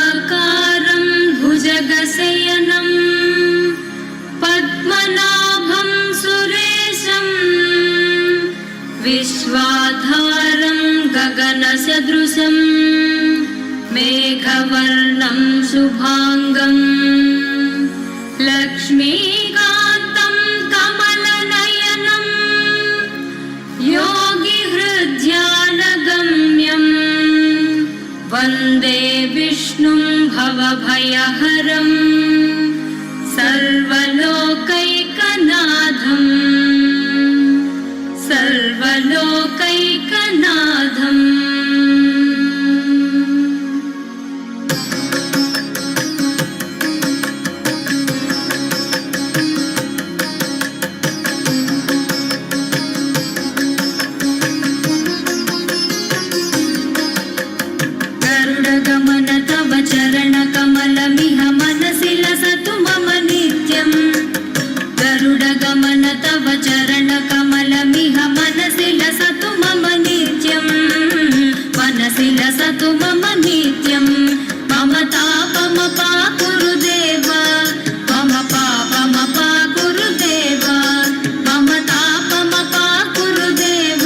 शुभाकारं भुजगशयनं पद्मनाभं सुरेशं विश्वाधारं गगनसदृशं मेघवर्णं शुभांगं लक्ष्मीकान्तं कमलनयनं योगिहृद्यानगम्यं वन्दे विष्णुं भवभयहरं सर्वलोकैकनाथं सर्वलोकैकनाथम्। गरुडगमन तव चरणकमलमिह मनसि लसतु मम नित्यं। गरुडगमन तव चरणकमलमिह मनसि लसतु मम नित्यं। मनसि लसतु मम नित्यं। मम तापमपा गुरुदेव मम पापमपा गुरुदेव। मम तापमपा गुरुदेव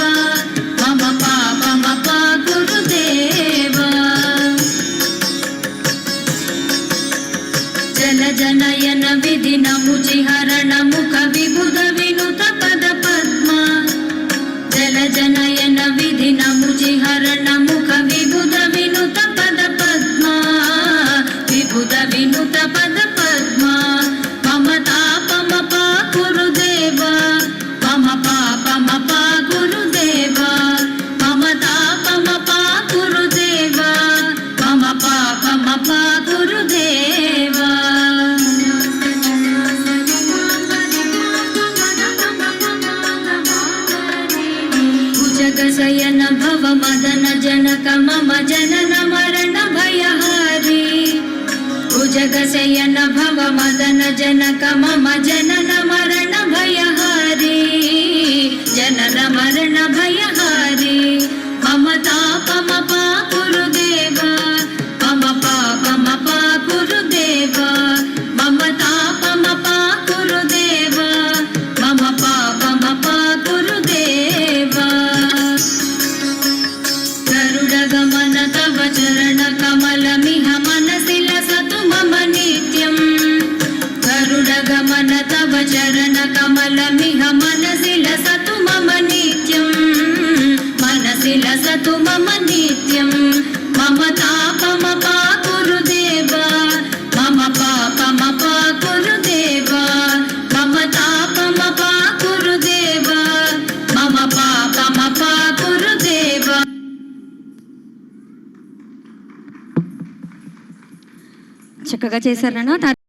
मम पापमपा गुरुदेव। जलजनयन विधिनमुचिहरण मुख विबुध विनुत पद पद्मा। जलजनयन विधिनमुचिहरण मुख विबुध विनुत पद पद्मा। विबुध विनुत पद पद्मा। मम तापमपा गुरुदेव मम पापमपा गुरुदेव। मम तापमपा गुरुदेव मम पापमपा गुरुदेव। भुजगशयन भव मदन जनक मम जनन मरण भयहारी। भुजगशयन भव मदन जनक मम जनन मरण भयहारी। जनन मरण भयहारी। मम तापमपा गुरुदेव मम पापमपा गुरुदेव। मम तापमपा गुरुदेव मम पापमपा गुरुदेव। गरुडगमन तव चरणकमलमिह मनसि लसतु मम नित्यं। गरुडगमन तव चरणकमलमिह मनसि लसतु मम नित्यं। मनसि लसतु मम नित्यं। मम तापमपा गुरुदेव मम पापमपा गुरुदेव। मम तापमपा गुरुदेव मम पापमपा गुरुदेव। చక్కగా చేశారన్నా.